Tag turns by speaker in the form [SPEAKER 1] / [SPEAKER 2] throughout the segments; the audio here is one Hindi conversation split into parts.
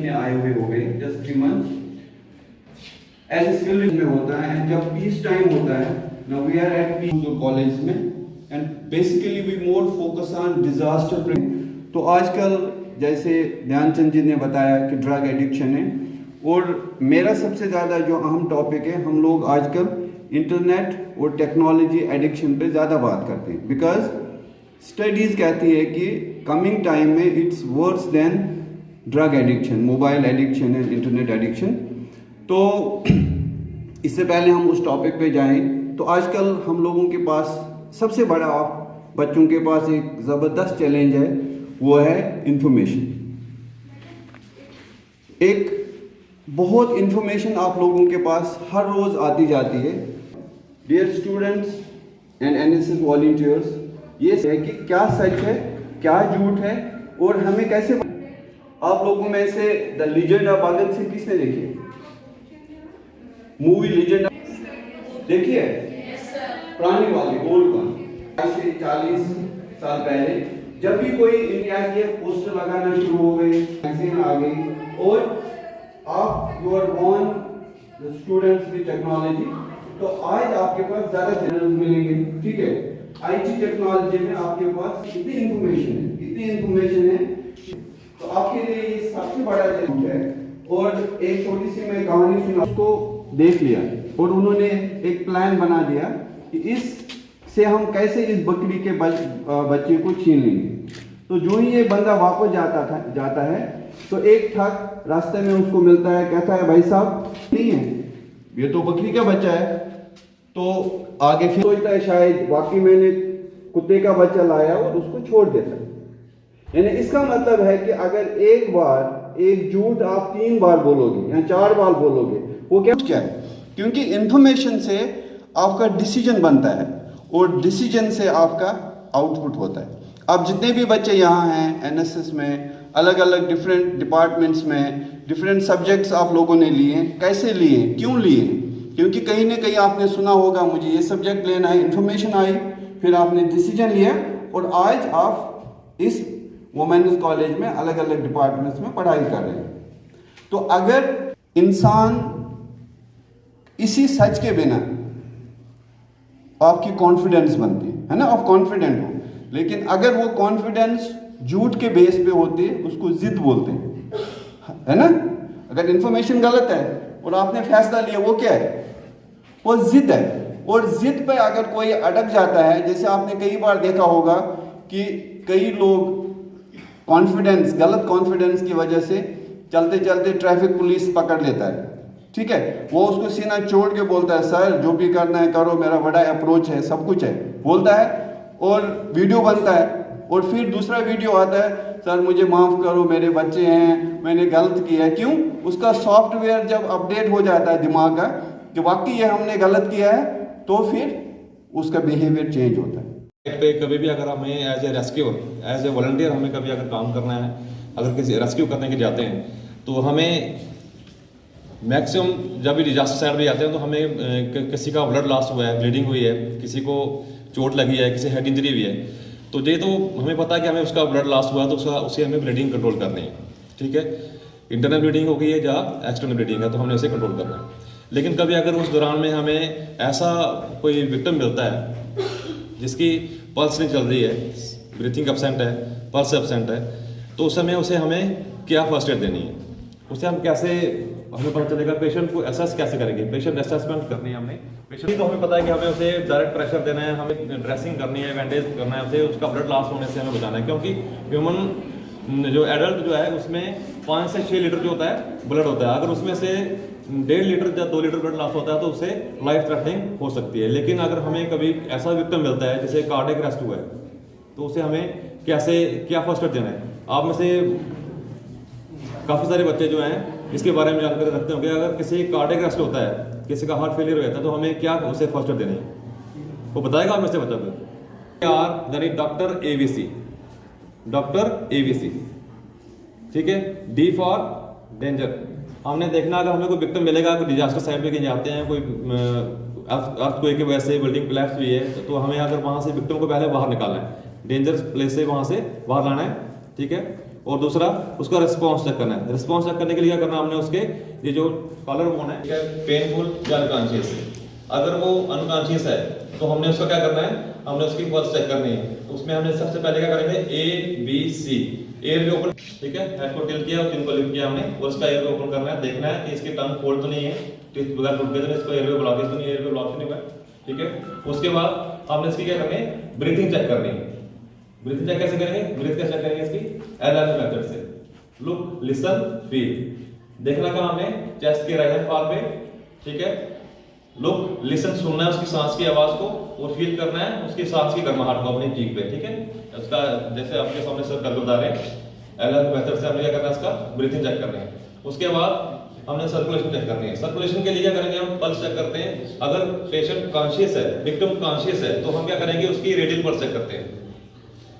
[SPEAKER 1] में आए हुए हो गए, just 3 months as a skilled में होता है। एंड जब पीस टाइम होता है, now we are at peace college में, and basically we more focus on disaster. तो आजकल जैसे ध्यानचंद जी ने बताया कि ड्रग एडिक्शन है, और मेरा सबसे ज़्यादा जो अहम टॉपिक है, हम लोग आजकल इंटरनेट और टेक्नोलॉजी एडिक्शन पे ज़्यादा बात करते हैं, बिकॉज स्टडीज़ कहती है कि कमिंग टाइम में it's worse than drug addiction, mobile addiction and internet addiction. तो इससे पहले हम उस टॉपिक पे जाएं, तो आजकल हम लोगों के पास सबसे बड़ा बच्चों के पास एक ज़बरदस्त चैलेंज है, वो है इंफॉर्मेशन। एक बहुत इंफॉर्मेशन आप लोगों के पास हर रोज़ आती जाती है। Dear students and NSS volunteers, ये है कि क्या सच है, क्या झूठ है, और हमें कैसे। आप लोगों में से the legend of Bhagat Singh किसने देखी है? मूवी लीजेंड देखी है? पुरानी वाली, ओल्ड वन, 40 साल पहले जब भी कोई इंडिया के पोस्टर लगाना शुरू हो गए, मैगजीन आ गई, और आप you are born students with technology, तो आज आपके पास ज़्यादा चैनल मिलेंगे, ठीक है। आईटी टेक्नोलॉजी में आपके पास इतनी इंफॉर्मेशन है, तो आपके लिए ये सबसे बड़ा चैलेंज है। और एक छोटी सी मैं कहानी सुना, उसको देख लिया, और उन्होंने एक प्लान बना दिया कि इससे हम कैसे इस बकरी के बच्चे को छीन लेंगे। तो जो ही ये बंदा वापस जाता है, तो एक ठग रास्ते में उसको मिलता है, कहता है भाई साहब नहीं है, ये तो बकरी का बच्चा है। तो आगे फिर सोचता है शायद वाकई मैंने कुत्ते का बच्चा लाया, और उसको छोड़ देता है। यानी इसका मतलब है कि अगर एक बार एक झूठ आप 3 बार बोलोगे या 4 बार बोलोगे, वो क्या है? क्योंकि इंफॉर्मेशन से आपका डिसीजन बनता है, और डिसीजन से आपका आउटपुट होता है। अब जितने भी बच्चे यहाँ हैं एनएसएस में, अलग अलग डिफरेंट डिपार्टमेंट्स में डिफरेंट सब्जेक्ट्स आप लोगों ने लिए, कैसे लिए, क्यों लिए? क्योंकि कहीं ना कहीं आपने सुना होगा मुझे ये सब्जेक्ट लेना है, इन्फॉर्मेशन आई, फिर आपने डिसीजन लिया, और आज आप इस वुमेन्स कॉलेज में अलग अलग डिपार्टमेंट्स में पढ़ाई कर रहे हैं। तो अगर इंसान इसी सच के बिना आपकी कॉन्फिडेंस बनती है ना, आप कॉन्फिडेंट हो, लेकिन अगर वो कॉन्फिडेंस झूठ के बेस पे होती है, उसको जिद बोलते हैं, है ना। अगर इंफॉर्मेशन गलत है और आपने फैसला लिया, वो क्या है? वो जिद है। और जिद पे अगर कोई अटक जाता है, जैसे आपने कई बार देखा होगा कि कई लोग गलत कॉन्फिडेंस की वजह से चलते चलते ट्रैफिक पुलिस पकड़ लेता है, ठीक है। वो उसको सीना छोड़ के बोलता है, सर जो भी करना है करो, मेरा बड़ा अप्रोच है, सब कुछ है, बोलता है, और वीडियो बनता है। और फिर दूसरा वीडियो आता है, सर मुझे माफ़ करो, मेरे बच्चे हैं, मैंने गलत किया है। क्यों? उसका सॉफ्टवेयर जब अपडेट हो जाता है दिमाग का कि वाकई ये हमने गलत किया है, तो फिर उसका बिहेवियर चेंज होता है।
[SPEAKER 2] पे कभी भी अगर हमें as a rescue, as a volunteer हमें कभी अगर काम करना है, अगर किसी रेस्क्यू करने के जाते हैं, तो हमें मैक्सिमम जब भी डिजास्टर साइड पे जाते हैं, तो हमें किसी का ब्लड लॉस हुआ है, ब्लीडिंग हुई है, किसी को चोट लगी है, किसी हेड इंजरी हुई है, तो ये तो हमें पता है कि हमें उसका ब्लड लॉस हुआ, तो उसे हमें ब्लीडिंग कंट्रोल करनी है, ठीक है। इंटरनल ब्लीडिंग हो गई है या एक्सटर्नल ब्लीडिंग है, तो हमने उसे कंट्रोल करना है। लेकिन कभी अगर उस दौरान में हमें ऐसा कोई विक्टिम मिलता है जिसकी पल्स नहीं चल रही है, ब्रीथिंग एब्सेंट है, पल्स एब्सेंट है, तो उस समय उसे हमें क्या फर्स्ट एड देनी है, उसे हम कैसे, हमें पता चलेगा पेशेंट को एसेस कैसे करेंगे, पेशेंट असेसमेंट करनी है हमने। पेशेंट तो हमें पता है कि हमें उसे डायरेक्ट प्रेशर देना है, हमें ड्रेसिंग करनी है, बैंडेज करना है, उसे उसका ब्लड लॉस होने से हमें बचाना है। क्योंकि ह्यूमन जो एडल्ट जो है उसमें 5 से 6 लीटर जो होता है ब्लड होता है, अगर उसमें से 1.5 लीटर या 2 लीटर ब्लड लॉस होता है तो उससे लाइफ थ्रेटनिंग हो सकती है। लेकिन अगर हमें कभी ऐसा विक्टिम मिलता है जैसे कार्डियक अरेस्ट हुआ है, तो उसे हमें क्या फर्स्ट एड देना है। आप में से काफ़ी सारे बच्चे जो हैं इसके बारे में जानकारी रखते होंगे, अगर किसी कार्डियक अरेस्ट होता है, किसी का हार्ट फेलियर हो जाता है, तो हमें क्या उसे फर्स्ट एड देनी है, वो बताएगा आप में से बच्चा को। यानी डॉक्टर एवीसी, ठीक है। D for danger. हमने देखना अगर हमें कोई विक्टिम मिलेगा, कोई डिजास्टर साइड पे कहीं जाते हैं, कोई अर्थक्वेक की वजह से बिल्डिंग कोलैप्स हुई है, तो हमें अगर वहाँ से विक्टिम को पहले बाहर निकालना है, डेंजर प्लेस से वहाँ से बाहर लाना है, ठीक है। और दूसरा उसका रिस्पॉन्स चेक करना है। रिस्पॉन्स चेक करने के लिए क्या करना है हमने, उसके ये जो कॉलर बोन है पेनफुल या अनकॉन्शियस है, अगर वो अनकॉन्शियस है तो हमने उसका क्या करना है, हमने उसकी पल्स चेक करनी है। तो उसमें हमने सबसे पहले क्या करेंगे, A B C एयर को ओपन, ठीक है, हेड को टिल्ट किया और चिन को लिफ्ट किया हमने, और उसका एयर को ओपन करना है, देखना है कि इसके टंग फोल्ड तो नहीं है, टीथ वगैरह टूट गए तो इसको एयर ब्लॉकेज तो नहीं है, एयर ब्लॉक नहीं हुआ, ठीक है। उसके बाद हमने इसकी क्या करनी है, ब्रीथिंग चेक करनी है। ब्रीथिंग चेक कैसे करेंगे, ब्रीथ कैसे चेक करेंगे इसकी, LR मेथड से, लुक लिसन फील। देखना कहां हमें, चेस्ट के राइट हैंड पार्ट पे, ठीक है। लुक लिसन सुनना है उसकी सांस की आवाज को, और फील करना है उसकी सांस की गर्माहट को अपनी चीख पे, ठीक है। उसका जैसे आपके सामने सर कर बता रहे हैं, LR मेथड से हमने क्या करना है, इसका ब्रीथिंग चेक करनी है। उसके बाद हमने सर्कुलेशन चेक करनी है। सर्कुलेशन के लिए क्या करेंगे, हम पल्स चेक करते हैं। अगर पेशेंट कॉन्शियस है, विक्टिम कॉन्शियस है, तो हम क्या करेंगे, उसकी रेडियल पल्स चेक करते हैं।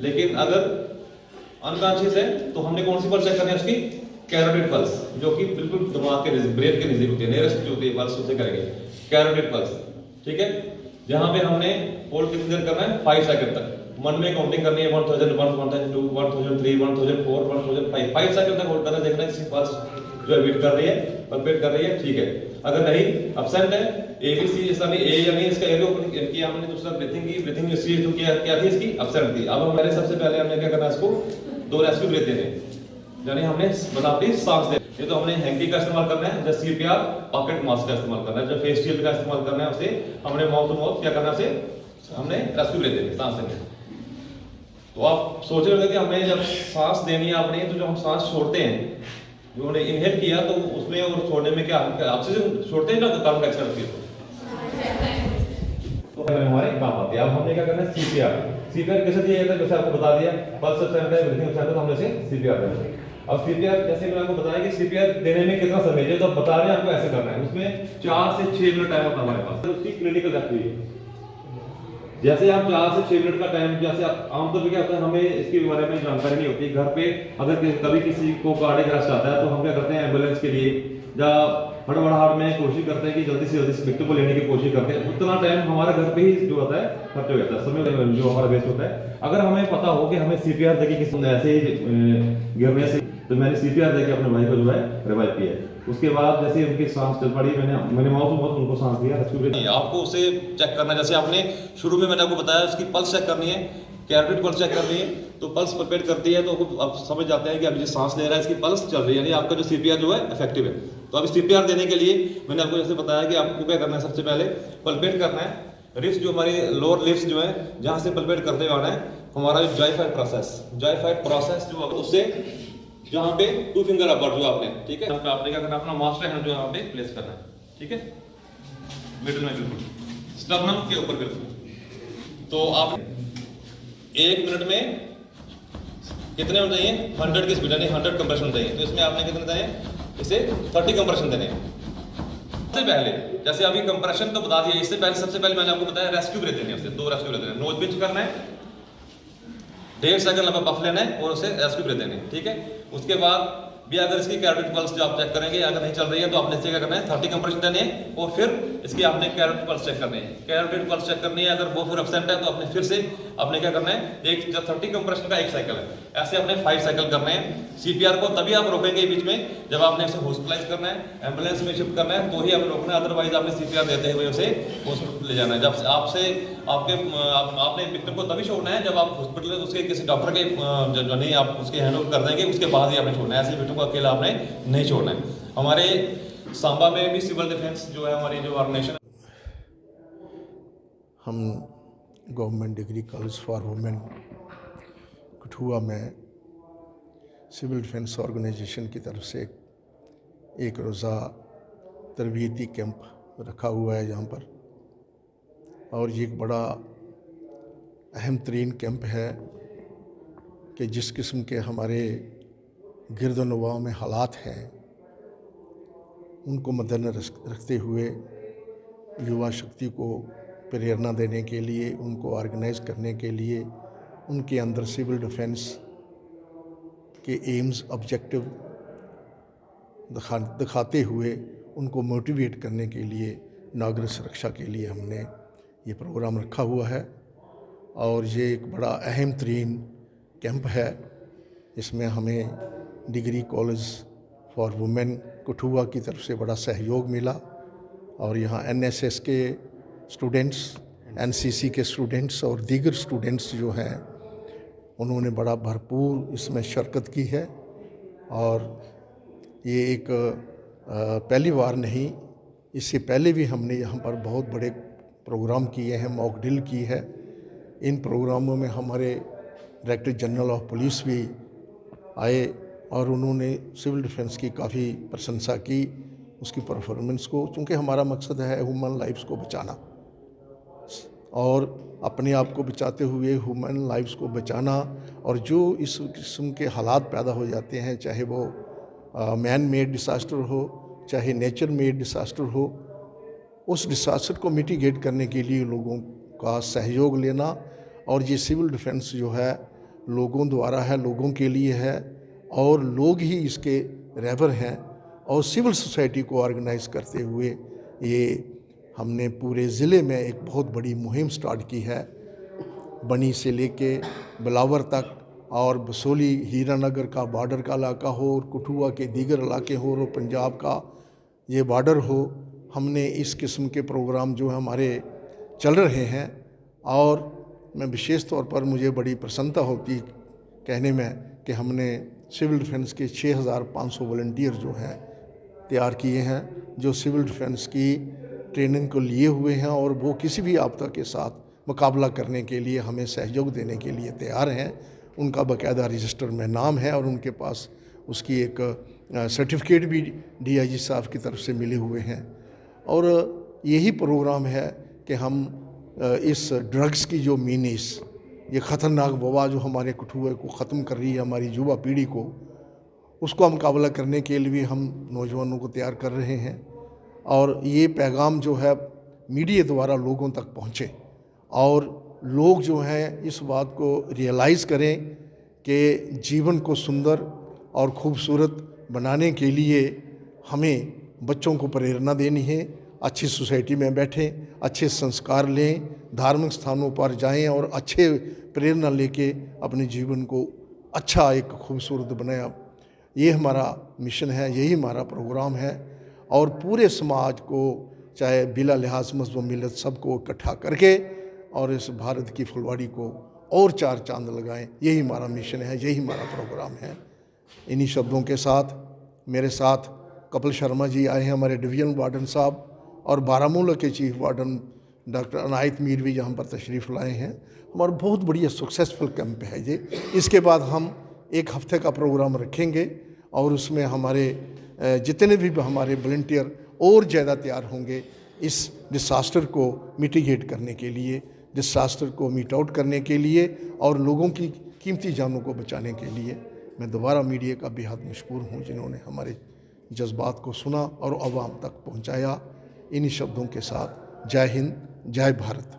[SPEAKER 2] लेकिन अगर अनकॉन्शियस है तो हमने कौन सी पल्स चेक करनी है, उसकी कैरोटिड पल्स, जो कि बिल्कुल दिमाग के ब्रेन के नजदीक होती है, नियरेस्ट जो होती है पल्स, उसे करेंगे कैरोटिड पल्स, ठीक है। जहां पे हमने होल्ड कितनी देर करना है, 5 सेकंड तक। मन में काउंटिंग करनी है, 1001, 1002, 1003, 1004, 1005, 5 सेकंड तक होल्ड करना है, देखना है किसी पल्स जो है बीट कर रही है, पल्पेट कर रही है, ठीक है। अगर नहीं एब्सेंट है, ABC जैसा नहीं, A या नहीं, इसका एयर ओपन किया हमने, दूसरा ब्रीथिंग की, ब्रीथिंग में सी जो क्या थी इसकी एब्सेंट थी। अब हमारे सबसे पहले हमने क्या करना है, इसको 2 रेस्क्यू ब्रीथ देने, यानी हमने बनावटी सांस दे, ये तो हमने हैंकी का इस्तेमाल करना है, जैसे CPR पॉकेट मास्क का इस्तेमाल करना है, जो फेस शील्ड का इस्तेमाल करना है, उसे हमने माउथ टू माउथ क्या करना है, उसे हमने रेस्क्यू ब्रीथ देनी, सांस देनी। तो आप सोच रहे होंगे कि हमें जब सांस देनी है आपने, तो जब हम सांस छोड़ते हैं, जो हमने इनहेल किया तो उसमें और छोड़ने में क्या ऑक्सीजन छोड़ते हैं ना, तो कार्बन डाइऑक्साइड होती है, तो हमारे काम आती है। अब हमने क्या करना है, CPR कैसे दिया जाता है, जैसे आपको बता दिया, पल्स सेंटर है, ब्रीथिंग सेंटर, तो हमने इसे CPR देना है। अब CPR जैसे मैंने आपको बताया कि CPR देने में कितना समय है, तो बता रहे हैं आपको ऐसे करना है, उसमें 4 से 6 मिनट टाइम होता है हमारे पास, उसकी क्लिनिकल डेप्थ हुई है। जैसे आप 4 से 6 मिनट का टाइम, जैसे आप आमतौर पर क्या होता है, हमें इसके बारे में जानकारी नहीं होती, घर पे अगर कभी किसी को कार्डियक अरेस्ट आता है तो हम क्या करते हैं, एम्बुलेंस के लिए या हड़बड़ाहट में कोशिश करते हैं कि जल्दी से जल्दी विक्टिम को लेने की कोशिश करते हैं, उतना टाइम हमारा घर पे ही जो होता है खर्च हो जाता है, समय जो हमारा वेस्ट होता है। अगर हमें पता हो कि हमें CPR देके किसी ने ऐसे ही गिरने से, तो मैंने CPR देके अपने भाई को जो है रिवाइव किया है। उसके बाद जैसे उनकी सांस चल पड़ी, मैंने माउथ टू माउथ उनको सांस दिया, रेस्क्यू। आपको उसे चेक करना है, जैसे आपने शुरू में मैंने आपको बताया, उसकी पल्स चेक करनी है, कैरोटिड पल्स चेक करनी है, तो पल्स पल्पेट करती है, तो आप समझ जाते हैं कि अभी जो सांस ले रहा है इसकी पल्स चल रही है, यानी आपका जो CPR जो है इफेक्टिव है। तो अभी CPR देने के लिए मैंने आपको जैसे बताया कि आपको क्या करना है, सबसे पहले पल्पेट करना है, रिप्स जो हमारी लोअर लिप्स जो है, जहां से पल्पेट करते हुए आना है, हमारा जो जाइफाइड प्रोसेस जो उससे जहां पे 2 फिंगर अपर जो आपने, ठीक है, आपने क्या करना है, अपना मास्टर हैंड जो यहाँ पे प्लेस करना है, ठीक है, मिडिल में बिल्कुल स्टर्नम के ऊपर बिल्कुल। तो आप 1 मिनट में कितने होने चाहिए, 100 की स्पीड, यानी 100 कंप्रेशन चाहिए। तो इसमें आपने कितने देने, इसे 30 कंप्रेशन देने। सबसे पहले जैसे अभी कंप्रेशन तो बता दिया, इससे पहले सबसे पहले मैंने आपको बताया रेस्क्यू ब्रीथ देनी है, उससे 2 रेस्क्यू ब्रीथ देने, नोज पिंच करना है, 1.5 सेकंड लंबा पफ लेना है और उसे रेस्क्यू ब्रीथ देनी है, ठीक है। उसके बाद भी अगर इसकी कैरोटिड पल्स जो आप चेक करेंगे, अगर नहीं चल रही है तो आपने इससे क्या करना है, 30 कंप्रेशन देने हैं, और फिर इसकी आपने कैरोटिड पल्स चेक करनी है। कैरोटिड पल्स चेक करनी है, अगर वो फिर एब्सेंट है तो आपने फिर से आपने क्या करना है, एक 30 कंप्रेशन का 1 साइकिल है, ऐसे आपने 5 साइकिल करने हैं। CPR को तभी आप रोकेंगे बीच में जब आपने इसे हॉस्पिटलाइज करना है, एम्बुलेंस में शिफ्ट करना है, तो ही आपने रोकना है, अदरवाइज आपने CPR देते हुए उसे हॉस्पिटल ले जाना है। जब आपसे आपने विक्टिम को तभी छोड़ना है जब आप हॉस्पिटल में उसके किसी डॉक्टर के जो नहीं आप उसके हैंड ओवर कर देंगे, उसके बाद ही आपने छोड़ना है, ऐसे विक्टिम को अकेला आपने नहीं छोड़ना है। हमारे सांबा में भी सिविल डिफेंस जो है, हमारी जो ऑर्गेनाइजेशन,
[SPEAKER 3] हम government degree college for women Kathua में सिविल डिफेंस ऑर्गेनाइजेशन की तरफ से एक रोज़ा तरबियती कैंप रखा हुआ है यहाँ पर, और ये एक बड़ा अहम तरीन कैंप है कि जिस किस्म के हमारे गिरदोनवा में हालात हैं, उनको मद्देनज़र रखते हुए युवा शक्ति को प्रेरणा देने के लिए, उनको ऑर्गेनाइज करने के लिए, उनके अंदर सिविल डिफेंस के एम्स ऑब्जेक्टिव दिखाते हुए उनको मोटिवेट करने के लिए, नागरिक सुरक्षा के लिए हमने ये प्रोग्राम रखा हुआ है। और ये एक बड़ा अहम तरीन कैंप है इसमें हमें degree college for women Kathua की तरफ से बड़ा सहयोग मिला और यहाँ एनएसएस के स्टूडेंट्स, एनसीसी के स्टूडेंट्स और दीगर स्टूडेंट्स जो हैं उन्होंने बड़ा भरपूर इसमें शिरकत की है। और ये एक पहली बार नहीं, इससे पहले भी हमने यहाँ पर बहुत बड़े प्रोग्राम किए हैं, मॉक ड्रिल की है। इन प्रोग्रामों में हमारे डायरेक्टर जनरल ऑफ पुलिस भी आए और उन्होंने सिविल डिफेंस की काफ़ी प्रशंसा की, उसकी परफॉर्मेंस को, क्योंकि हमारा मकसद है ह्यूमन लाइफ्स को बचाना और अपने आप को बचाते हुए ह्यूमन लाइफ्स को बचाना। और जो इस किस्म के हालात पैदा हो जाते हैं, चाहे वो मैन मेड डिसास्टर हो, चाहे नेचर मेड डिसास्टर हो, उस डिसास्टर को मिटिगेट करने के लिए लोगों का सहयोग लेना। और ये सिविल डिफेंस जो है लोगों द्वारा है, लोगों के लिए है और लोग ही इसके रहबर हैं। और सिविल सोसाइटी को ऑर्गेनाइज करते हुए ये हमने पूरे ज़िले में एक बहुत बड़ी मुहिम स्टार्ट की है, बनी से लेके बिलावर तक, और बसोली हीरानगर का बॉर्डर का इलाका हो और कठुआ के दीगर इलाके हो और पंजाब का ये बॉर्डर हो। हमने इस किस्म के प्रोग्राम जो हमारे चल रहे हैं और मैं विशेष तौर पर मुझे बड़ी प्रसन्नता होती कहने में कि हमने सिविल डिफेंस के 6500 वॉलंटियर जो हैं तैयार किए हैं, जो सिविल डिफेंस की ट्रेनिंग को लिए हुए हैं और वो किसी भी आपदा के साथ मुकाबला करने के लिए हमें सहयोग देने के लिए तैयार हैं। उनका बाकायदा रजिस्टर में नाम है और उनके पास उसकी एक सर्टिफिकेट भी डीआईजी साहब की तरफ से मिले हुए हैं। और यही प्रोग्राम है कि हम इस ड्रग्स की जो मीनीस, ये ख़तरनाक वबा जो हमारे कठुए को ख़त्म कर रही है, हमारी युवा पीढ़ी को, उसका मुकाबला करने के लिए भी हम नौजवानों को तैयार कर रहे हैं। और ये पैगाम जो है मीडिया द्वारा लोगों तक पहुँचे और लोग जो हैं इस बात को रियलाइज़ करें कि जीवन को सुंदर और खूबसूरत बनाने के लिए हमें बच्चों को प्रेरणा देनी है, अच्छी सोसाइटी में बैठें, अच्छे संस्कार लें, धार्मिक स्थानों पर जाएं और अच्छे प्रेरणा लेके अपने जीवन को अच्छा एक खूबसूरत बनाया। ये हमारा मिशन है, यही हमारा प्रोग्राम है। और पूरे समाज को, चाहे बिला लिहाज मज़हब मिलत, सबको इकट्ठा करके और इस भारत की फुलवाड़ी को और चार चांद लगाएं, यही हमारा मिशन है, यही हमारा प्रोग्राम है। इन्हीं शब्दों के साथ मेरे साथ कपिल शर्मा जी आए हैं, हमारे डिवीजन वार्डन साहब, और बारामूला के chief warden doctor Anayat Mir भी यहाँ पर तशरीफ़ लाए हैं। हमारा बहुत बढ़िया सक्सेसफुल कैंप है ये। इसके बाद हम एक हफ्ते का प्रोग्राम रखेंगे और उसमें हमारे जितने भी हमारे वॉलंटियर और ज़्यादा तैयार होंगे इस डिसास्टर को मिटिगेट करने के लिए, डिसास्टर को मीट आउट करने के लिए और लोगों की कीमती जानों को बचाने के लिए। मैं दोबारा मीडिया का बेहद मशकूर हूँ जिन्होंने हमारे जज्बात को सुना और आवाम तक पहुँचाया। इन्हीं शब्दों के साथ जय हिंद, जय भारत।